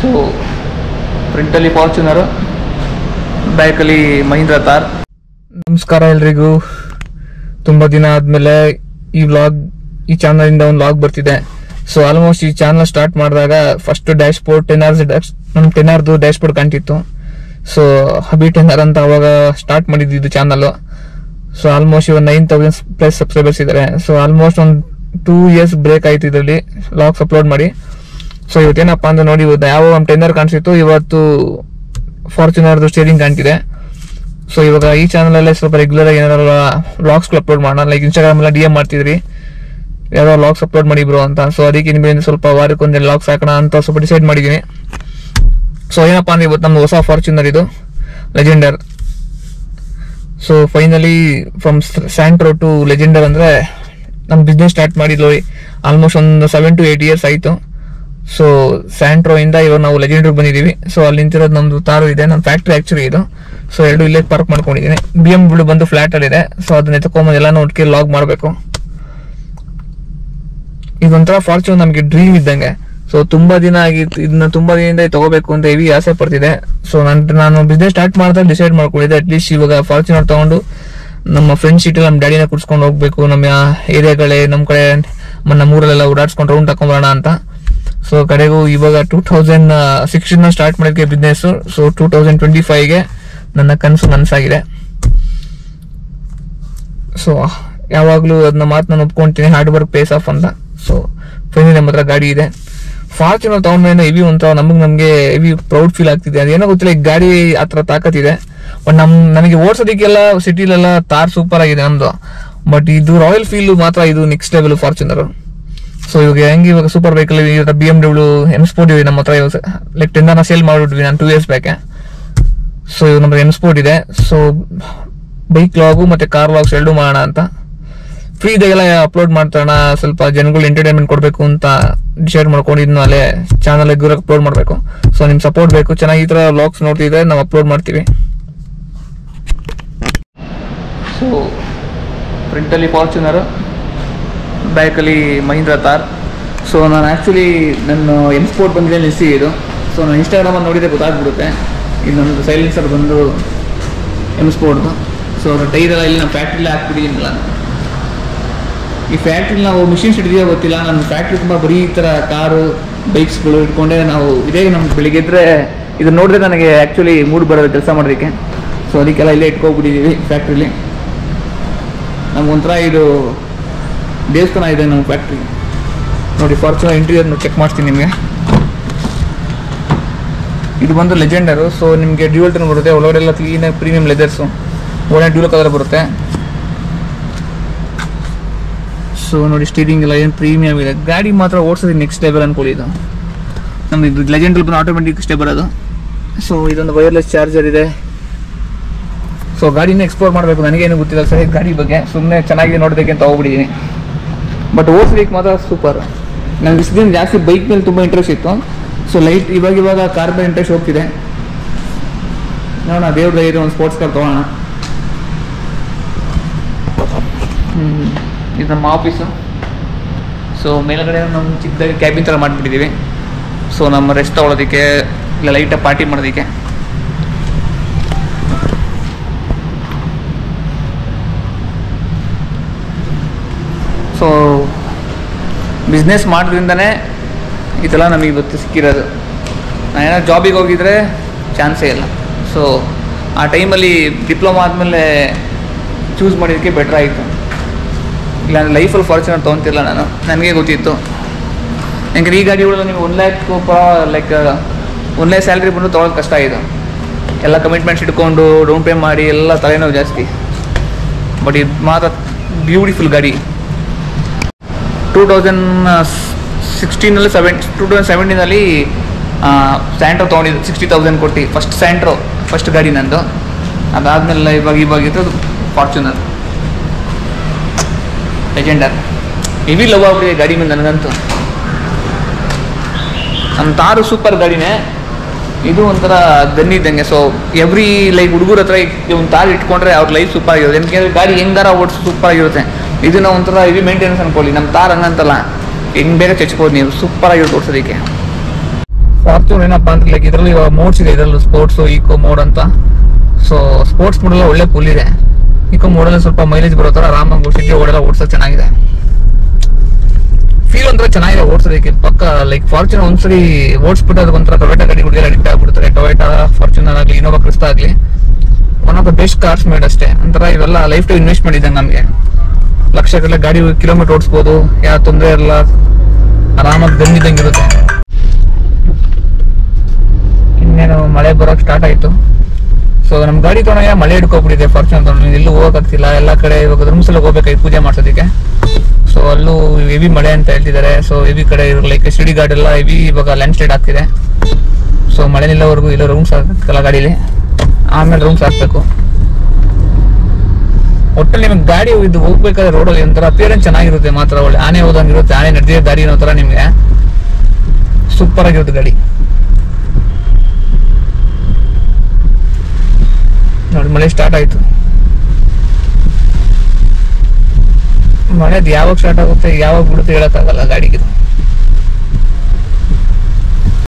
So ಫ್ರಂಟಲ್ಲಿ Fortuner, ಬ್ಯಾಕಲ್ಲಿ Mahindra Thar. ನಮಸ್ಕಾರ ಎಲ್ರಿಗೂ. ತುಂಬ ದಿನ ಆದಮೇಲೆ ಈ ಚಾನಲಿಂದ ಒಂದು ವ್ಲಾಗ್ ಬರ್ತಿದೆ. ಸೊ ಆಲ್ಮೋಸ್ಟ್ ಈ ಚಾನಲ್ ಸ್ಟಾರ್ಟ್ ಮಾಡಿದಾಗ first dashboard 10R dashboard ಕಾಣ್ತಿತ್ತು. ಸೊ ಹಬಿ 10R ಅಂತ ಅವಾಗ ಸ್ಟಾರ್ಟ್ ಮಾಡಿದ್ದು ಚಾನಲ್. ಸೊ ಆಲ್ಮೋಸ್ಟ್ ಇವಾಗ 9,000+ ಸಬ್ಸ್ಕ್ರೈಬರ್ಸ್ ಇದ್ದಾರೆ. ಸೊ ಆಲ್ಮೋಸ್ಟ್ ಒಂದು 2 years ಬ್ರೇಕ್ ಆಯ್ತು ಇದರಲ್ಲಿ ವ್ಲಾಗ್ಸ್ ಅಪ್ಲೋಡ್ ಮಾಡಿ. ಸೊ ಇವತ್ತೇನಪ್ಪ ಅಂತ ನೋಡಿ, ಯಾವ 10R ಕಾಣಿಸಿತ್ತು, ಇವತ್ತು ಫಾರ್ಚುನರ್ದು ಸ್ಟೇರಿಂಗ್ ಕಾಣ್ತಿದೆ. ಸೊ ಇವಾಗ ಈ ಚಾನಲಲ್ಲೇ ಸ್ವಲ್ಪ ರೆಗ್ಯುಲರ್ ಆಗಿ ಏನಾರ ವ್ಲಾಗ್ಸ್ಗಳು ಅಪ್ಲೋಡ್ ಮಾಡೋಣ. ಲೈಕ್ ಇನ್ಸ್ಟಾಗ್ರಾಮ್ ಎಲ್ಲ DM ಮಾಡ್ತಿದ್ರಿ ಯಾರೋ ವ್ಲಾಗ್ಸ್ ಅಪ್ಲೋಡ್ ಮಾಡಿ ಬ್ರೋ ಅಂತ. ಸೊ ಅದಕ್ಕೆ ನಿಮ್ಮಿಂದ ಸ್ವಲ್ಪ ವಾರಕ್ಕೊಂದು ವ್ಲಾಗ್ಸ್ ಹಾಕೋಣ ಅಂತ ಸ್ವಲ್ಪ ಡಿಸೈಡ್ ಮಾಡಿದ್ದೀನಿ. ಸೊ ಏನಪ್ಪ ಅಂದ್ರೆ ಇವತ್ತು ನಮ್ದು ಹೊಸ ಫಾರ್ಚುನರ್, ಇದು Legender. So finally from Santro to Legender ಅಂದ್ರೆ ನಮ್ಮ ಬಿಸ್ನೆಸ್ ಸ್ಟಾರ್ಟ್ ಮಾಡಿದ್ಲು ಆಲ್ಮೋಸ್ಟ್ ಒಂದು 7 to 8 years ಆಯಿತು. ಸೊ ಸ್ಯಾಂಟ್ರೋ ಇಂದ ಇವಾಗ ನಾವು ಲೆಜೆಂಡರ್ ಬಂದಿದ್ದೀವಿ. ಸೊ ಅಲ್ಲಿ ನಿಂತಿರೋದು ನಮ್ದು ತಾರು ಇದೆ, ನಮ್ಮ ಫ್ಯಾಕ್ಟ್ರಿ ಆಕ್ಚುಲಿ ಇದು. ಸೊ ಎರಡು ಇಲ್ಲೇ ಪಾರ್ಕ್ ಮಾಡ್ಕೊಂಡಿದ್ದೀನಿ. BMW ಬಂದು ಫ್ಲಾಟ್ ಅಲ್ಲಿ ಇದೆ. ಸೊ ಅದನ್ನ ಎತ್ಕೊಂಬಂದು ಎಲ್ಲ ಒಟ್ಟಿಗೆ ಲಾಗ್ ಮಾಡಬೇಕು. ಇದೊಂಥರ ಫಾರ್ಚೂನ್ ನಮಗೆ ಡ್ರೀಮ್ ಇದ್ದಂಗೆ. ಸೊ ತುಂಬಾ ದಿನ ಆಗಿತ್ತು, ಇದನ್ನ ತುಂಬಾ ದಿನದಿಂದ ತಗೋಬೇಕು ಅಂತ ಹೆವಿ ಆಸೆ ಪಡ್ತಿದೆ. ಸೊ ನಾನು ಬಿಸ್ನೆಸ್ ಸ್ಟಾರ್ಟ್ ಮಾಡಿದಾಗ ಡಿಸೈಡ್ ಮಾಡ್ಕೊಂಡಿದ್ದೆ, ಅಟ್ಲೀಸ್ಟ್ ಇವಾಗ ಫಾರ್ಚುನರ್ ತಗೊಂಡು ನಮ್ಮ ಫ್ರೆಂಡ್ ಸೀಟಲ್ಲಿ ನಮ್ಮ ಡ್ಯಾಡಿನ ಕುಡ್ಸ್ಕೊಂಡು ಹೋಗ್ಬೇಕು, ನಮ್ಮ ಏರಿಯಾಗಳೇ ನಮ್ಮ ಕಡೆ ನಮ್ಮ ಊರಲ್ಲೆಲ್ಲ ಓಡಾಡ್ಸ್ಕೊಂಡು ರೌಂಡ್ ತಕೊಂಬರೋಣ ಅಂತ. ಸೊ ಕಡೆಗೂ ಇವಾಗ 2016 ಸ್ಟಾರ್ಟ್ ಮಾಡೋಕ್ಕೆ ಬಿಸ್ನೆಸ್. ಸೊ 2025ಗೆ ನನ್ನ ಕನಸು ನನಸಾಗಿದೆ. ಸೊ ಯಾವಾಗಲೂ ಅದನ್ನ ಮಾತು ನಾನು ಒಪ್ಕೊಂತೀನಿ, ಹಾರ್ಡ್ ವರ್ಕ್ ಪೇಸ್ ಆಫ್ ಅಂತ. ಸೊ ಫೈನಲಿ ನಮ್ಮ ಹತ್ರ ಗಾಡಿ ಇದೆ. ಫಾರ್ಚುನರ್ ತಗೊಂಡ್ಮೇಲೆ ಹೆವಿ ಒಂಥರ ನಮಗೆ ಹೆವಿ ಪ್ರೌಡ್ ಫೀಲ್ ಆಗ್ತಿದೆ. ಅದೇನೋ ಗೊತ್ತಿಲ್ಲ, ಈ ಗಾಡಿ ಆ ಥರ ತಾಕತ್ತಿದೆ. ಬಟ್ ನನಗೆ ಓಡಿಸೋದಕ್ಕೆಲ್ಲ ಸಿಟಿಲೆಲ್ಲ ತಾರ್ ಸೂಪರ್ ಆಗಿದೆ ನಮ್ದು. ಬಟ್ ಇದು ರಾಯಲ್ ಫೀಲ್ ಮಾತ್ರ ಇದು ನೆಕ್ಸ್ಟ್ ಲೆವೆಲ್ ಫಾರ್ಚುನರ್. ಸೊ ಇವಾಗ ಸೂಪರ್ ಬೈಕ್ ಅಲ್ಲಿ BMW M Sport ಇದೆ ನಮ್ಮ ಹತ್ರ. ಲೈಕ್ 10R ಸೇಲ್ ಮಾಡಿಬಿಟ್ವಿ ನಾನು 2 years ಬ್ಯಾಕ್. ಸೊ ಇವಾಗ ನಮ್ಮ M Sport ಇದೆ. ಸೊ ಬೈಕ್ ಲಾಗು ಮತ್ತೆ ಕಾರ್ ಲಾಗ್ಸ್ ಎರಡೂ ಮಾಡೋಣ ಅಂತ ಫ್ರೀ ಇದಾಗೆಲ್ಲ ಅಪ್ಲೋಡ್ ಮಾಡ್ತಾರಣ. ಸ್ವಲ್ಪ ಜನಗಳು ಎಂಟರ್ಟೈನ್ಮೆಂಟ್ ಕೊಡಬೇಕು ಅಂತ ಡಿಸೈಡ್ ಮಾಡ್ಕೊಂಡಿದ್ನು, ಅಲ್ಲೇ ಚಾನಲ್ ರೆಗ್ಯುಲರ್ ಅಪ್ಲೋಡ್ ಮಾಡಬೇಕು. ಸೊ ನಿಮ್ ಸಪೋರ್ಟ್ ಬೇಕು. ಚೆನ್ನಾಗಿ ಈ ಥರ ವ್ಲಾಗ್ಸ್ ನೋಡ್ತಿದ್ರೆ ನಾವು ಅಪ್ಲೋಡ್ ಮಾಡ್ತೀವಿ. ಸೊ ಫ್ರಂಟಲ್ಲಿ ಫಾರ್ಚುನರು, ಬ್ಯಾಕಲ್ಲಿ ಮಹೀಂದ್ರ ಥಾರ್. ಸೊ ನಾನು ಆ್ಯಕ್ಚುಲಿ ನನ್ನ M Sport ಬಂದಿದೆ ನಿಲ್ಲಿಸಿ ಇದು. ಸೊ ನಾನು ಇನ್ಸ್ಟಾಗ್ರಾಮಲ್ಲಿ ನೋಡಿದರೆ ಗೊತ್ತಾಗ್ಬಿಡುತ್ತೆ. ಇದು ನಮ್ಮದು ಸೈಲೆನ್ಸರ್ ಬಂದು M Sportದು. ಸೊ ಅದರ ಟೈರೆಲ್ಲ ಇಲ್ಲಿ ನಮ್ಮ ಫ್ಯಾಕ್ಟ್ರಿಲೇ ಹಾಕ್ಬಿಟ್ಟಿದ್ದೀನಿಲ್ಲ. ಈ ಫ್ಯಾಕ್ಟ್ರಿಲಿ ನಾವು ಮಿಷಿನ್ಸ್ ಹಿಡಿದೀವೋ ಗೊತ್ತಿಲ್ಲ. ನಮ್ಮ ಫ್ಯಾಕ್ಟ್ರಿ ತುಂಬ ಬರೀ ಈ ಥರ ಕಾರು ಬೈಕ್ಸ್ಗಳು ಇಟ್ಕೊಂಡೆ ನಾವು ಇದೇ ನಮ್ಗೆ ಬೆಳಿಗ್ಗೆ ಇದ್ದರೆ ಇದನ್ನ ನೋಡಿದ್ರೆ ನನಗೆ ಆ್ಯಕ್ಚುಲಿ ಮೂಡ್ ಬರೋದು ಕೆಲಸ ಮಾಡೋದಕ್ಕೆ. ಸೊ ಅದಕ್ಕೆಲ್ಲ ಇಲ್ಲೇ ಇಟ್ಕೊಬಿಟ್ಟಿದ್ದೀವಿ ಫ್ಯಾಕ್ಟ್ರಿಲಿ. ನಮಗೊಂಥರ ಇದು ದೇವಸ್ಥಾನ ಇದೆ ನಮ್ಮ ಫ್ಯಾಕ್ಟ್ರಿ. ನೋಡಿ ಫಾರ್ಚುನರ್ ಇಂಟೀರಿಯರ್ನ ಚೆಕ್ ಮಾಡ್ತೀನಿ ನಿಮಗೆ. ಇದು ಬಂದು ಲೆಜೆಂಡರು. ಸೊ ನಿಮಗೆ ಡ್ಯೂಯಲ್ ಟೋನ್ ಬರುತ್ತೆ, ಒಳಗಡೆಲ್ಲ ಕ್ಲೀನಾಗಿ ಪ್ರೀಮಿಯಂ ಲೆದರ್ಸು, ಒಳ್ಳೆ ಡ್ಯೂಲ್ ಕಲರ್ ಬರುತ್ತೆ. ಸೊ ನೋಡಿ ಸ್ಟೀರಿಂಗ್ ಎಲ್ಲ ಏನು ಪ್ರೀಮಿಯಂ ಇದೆ. ಗಾಡಿ ಮಾತ್ರ ಓಡಿಸೋದು ನೆಕ್ಸ್ಟ್ ಲೆವೆಲ್ ಅನ್ಕೊಳ್ಳಿ. ಇದು ನಮ್ದು ಇದು ಲೆಜೆಂಡಲ್ಲಿ ಬಂದು ಆಟೋಮೆಟಿಕ್ ಅಷ್ಟೇ ಬರೋದು. ಸೊ ಇದೊಂದು ವೈರ್ಲೆಸ್ ಚಾರ್ಜರ್ ಇದೆ. ಸೊ ಗಾಡಿನ ಎಕ್ಸ್ಪ್ಲೋರ್ ಮಾಡಬೇಕು, ನನಗೇನು ಗೊತ್ತಿಲ್ಲ ಸರಿ ಗಾಡಿ ಬಗ್ಗೆ. ಸುಮ್ಮನೆ ಚೆನ್ನಾಗಿದೆ ನೋಡೋದಕ್ಕೆ ಅಂತ ಹೋಗ್ಬಿಟ್ಟಿದ್ದೀನಿ. ಬಟ್ ಓಡಿಸ್ಲಿಕ್ಕೆ ಮಾತ್ರ ಸೂಪರ್. ನನಗೆ ಇಷ್ಟು ದಿನ ಜಾಸ್ತಿ ಬೈಕ್ ಮೇಲೆ ತುಂಬ ಇಂಟ್ರೆಸ್ಟ್ ಇತ್ತು. ಸೊ ಇವಾಗ ಕಾರ್ ಮೇಲೆ ಇಂಟ್ರೆಸ್ಟ್ ಹೋಗ್ತಿದೆ. ನೋಡೋಣ, ದೇವ್ರ ಇದೆ ಒಂದು ಸ್ಪೋರ್ಟ್ಸ್ ಕಾರ್ ತೊಗೊಳ್ಳೋಣ. ಇದು ನಮ್ಮ ಆಫೀಸು. ಸೊ ಮೇಲ್ಗಡೆ ನಮ್ಮ ಚಿಕ್ಕದಾಗಿ ಕ್ಯಾಬಿನ್ ಥರ ಮಾಡಿಬಿಟ್ಟಿದ್ದೀವಿ. ಸೊ ನಮ್ಮ ರೆಸ್ಟ್ ತೊಗೊಳೋದಕ್ಕೆ, ಇಲ್ಲ ಲೈಟಾಗಿ ಪಾರ್ಟಿ ಮಾಡೋದಕ್ಕೆ. ಸೊ ಬಿಸ್ನೆಸ್ ಮಾಡೋದ್ರಿಂದನೇ ಇದೆಲ್ಲ ನಮಗೆ ಇವತ್ತು ಸಿಕ್ಕಿರೋದು. ನಾನೇನೋ ಜಾಬಿಗೆ ಹೋಗಿದ್ರೆ ಚಾನ್ಸೇ ಇಲ್ಲ. ಸೊ ಆ ಟೈಮಲ್ಲಿ ಡಿಪ್ಲೊಮಾ ಆದಮೇಲೆ ಚೂಸ್ ಮಾಡಿದ್ದಕ್ಕೆ ಬೆಟ್ರ್ ಆಯಿತು. ಇಲ್ಲಾಂದರೆ ಲೈಫಲ್ಲಿ ಫಾರ್ಚುನರ್ ತೊಗೊತಿಲ್ಲ ನಾನು, ನನಗೆ ಗೊತ್ತಿತ್ತು. ಯಾಕಂದರೆ ಈ ಗಾಡಿಗಳು ನಿಮಗೆ 1 lakh ಲೈಕ್ 1 lakh ಸ್ಯಾಲ್ರಿ ಬಂದು ತೊಗೊಳೋದು ಕಷ್ಟ ಇದು. ಎಲ್ಲ ಕಮಿಟ್ಮೆಂಟ್ಸ್ ಇಟ್ಕೊಂಡು ಡೌನ್ ಪೇ ಮಾಡಿ ಎಲ್ಲ ತಲೆನೋವು ಜಾಸ್ತಿ. ಬಟ್ ಇದು ಮಾತ್ರ ಬ್ಯೂಟಿಫುಲ್ ಗಾಡಿ. 2017ನಲ್ಲಿ ಸ್ಯಾಂಟ್ರೋ ತೊಗೊಂಡಿದ್ದು 60,000 ಕೊಟ್ಟು. ಫಸ್ಟ್ ಗಾಡಿ ನಂದು. ಅದಾದಮೇಲೆ ಇವಾಗಿದ್ದು ಫಾರ್ಚುನರ್ ಲೆಜೆಂಡರ್. ಹೆವಿ ಲವ್ ಆಗ್ಬಿಟ್ಟಿದೆ ಗಾಡಿ ಮೇಲೆ ನನಗಂತೂ. ನಮ್ಮ ತಾರು ಸೂಪರ್ ಗಾಡಿನೇ, ಇದು ಒಂಥರ ಗನ್ ಇದ್ದಂಗೆ. ಸೊ ಎವ್ರಿ ಲೈಕ್ ಹುಡುಗರ ಹತ್ರ ಒಂದು ತಾರು ಇಟ್ಕೊಂಡ್ರೆ ಅವ್ರ ಲೈಫ್ ಸೂಪರ್ ಆಗಿರುತ್ತೆ. ಯಾಕೆಂದರೆ ಗಾಡಿ ಹೆಂಗಾರ ಓಡಿಸಿ ಸೂಪರ್ ಆಗಿರುತ್ತೆ. ಇದನ್ನ ಒಂಥರ ಹೆವಿ ಮೇಂಟೆನೆನ್ಸ್ ಅನ್ಕೊಳ್ಳಿ. ನಮ್ಮ ತಾರು ಹಂಗಂತಲ್ಲ, ಹೆಂಗೆ ಬೇಗ ಚಚ್ಬೋದು ನೀವು, ಸೂಪರ್ ಆಗಿರುತ್ತೆ ಓಡಿಸೋದಕ್ಕೆ. ಫಾರ್ಚೂನ್ ಏನಪ್ಪಾ ಅಂದ್ರೆ ಲೈಕ್ ಇದರಲ್ಲಿ ಇವಾಗ ಮೋಡ್ಸ್ ಇದೆ, ಇದರಲ್ಲಿ ಸ್ಪೋರ್ಟ್ಸ್, ಈಕೋ ಮೋಡ್ ಅಂತ. ಸೊ ಸ್ಪೋರ್ಟ್ಸ್ ಮೋಡ್ ಎಲ್ಲ ಒಳ್ಳೆ ಕೂಲ್ ಇದೆ. ಈಕೋ ಮೋಡಲ್ಲಿ ಸ್ವಲ್ಪ ಮೈಲೇಜ್ ಬರೋ ತರ ಆರಾಮಾಗಿ ಸಿಟಿ ಓಡೆಲ್ಲ ಓಡಿಸೋಕೆ ಚೆನ್ನಾಗಿದೆ. ಫೀಲ್ ಒಂಥರ ಚೆನ್ನಾಗಿದೆ ಓಡಿಸೋದಕ್ಕೆ ಪಕ್ಕ. ಲೈಕ್ ಫಾರ್ಚೂನ್ ಒಂದ್ಸರಿ ಓಡಿಸ್ಬಿಟ್ಟು ಅದಕ್ಕೆ ಒಂಥರ ಟೊಯೋಟಾ ಗಾಡಿಗಳಿಗೆ ಅಡಿಕ್ಟ್ ಆಗ್ಬಿಡ್ತಾರೆ. ಟೊಯೋಟಾ, ಫಾರ್ಚೂನರ್ ಆಗಲಿ, ಇನೋವಾ ಕ್ರಿಸ್ಟಾ ಆಗಲಿ, one of the best cars made ಅಷ್ಟೇ. ಒಂಥರ ಇವೆಲ್ಲ ಲೈಫ್ ಟೈಮ್ ಇನ್ವೆಸ್ಟ್ಮೆಂಟ್ ಇದೆ ನಮಗೆ. ಲಕ್ಷಗಟ್ಟಲೆ ಗಾಡಿ ಕಿಲೋಮೀಟರ್ ಓಡಿಸ್ಬೋದು, ಯಾವ ತೊಂದರೆ ಇರಲ್ಲ, ಆರಾಮಾಗಿ ಗಂದಿದ್ದಂಗೆ ಇರುತ್ತೆ. ಇನ್ನೇನು ಮಳೆ ಬರೋಕೆ ಸ್ಟಾರ್ಟ್ ಆಯಿತು. ಸೊ ನಮ್ಮ ಗಾಡಿ ತೊಗೊಂಡಾಗ ಮಳೆ ಹಿಡ್ಕೊಬಿಟ್ಟಿದೆ. ಫಾರ್ಚೂನರ್ ತೊಗೊಂಡು ಎಲ್ಲೂ ಹೋಗೋಕ್ಕಾಗ್ತಿಲ್ಲ. ಎಲ್ಲ ಕಡೆ ಇವಾಗ ಧರ್ಮಸ್ಥಳಕ್ಕೆ ಹೋಗ್ಬೇಕಾಗಿ ಪೂಜೆ ಮಾಡ್ಸೋದಕ್ಕೆ. ಸೊ ಅಲ್ಲೂ ಹೆವಿ ಮಳೆ ಅಂತ ಹೇಳ್ತಿದ್ದಾರೆ. ಸೊ ಹೆವಿ ಕಡೆ ಲೈಕ್ ಸಿಡಿ ಗಾಡಿ ಎಲ್ಲ ಹೆವಿ ಇವಾಗ ಲ್ಯಾಂಡ್ ಸ್ಲೈಡ್ ಆಗ್ತಿದೆ. ಸೊ ಮಳೆ ನಿಲ್ಲೋವರೆಗೂ ಇಲ್ಲ ರೂಮ್ಸ್ ಹಾಕಲ್ಲ ಗಾಡೀಲಿ, ಆಮೇಲೆ ರೂಮ್ಸ್ ಹಾಕ್ಬೇಕು. ಒಟ್ಟಲ್ಲಿ ನಿಮ್ಗೆ ಗಾಡಿ ಇದು ಹೋಗ್ಬೇಕಾದ್ರೆ ರೋಡಲ್ಲಿ ಒಂಥರ ಅಪಿಯರೆನ್ಸ್ ಚೆನ್ನಾಗಿರುತ್ತೆ ಮಾತ್ರ. ಒಳ್ಳೆ ಆನೆ ಹೋದಂಗಿರುತ್ತೆ, ಆನೆ ನಡೆದಿರೋ ದಾರಿ ಅನ್ನೋ ಥರ ನಿಮಗೆ ಸೂಪರ್ ಆಗಿರುತ್ತೆ ಗಾಡಿ. ನೋಡಿ ಮಳೆ ಸ್ಟಾರ್ಟ್ ಆಯ್ತು. ಮಳೆದು ಯಾವಾಗ ಸ್ಟಾರ್ಟ್ ಆಗುತ್ತೆ ಯಾವಾಗ ಬಿಡುತ್ತೆ ಹೇಳಕ್ಕಾಗಲ್ಲ ಗಾಡಿಗೆ.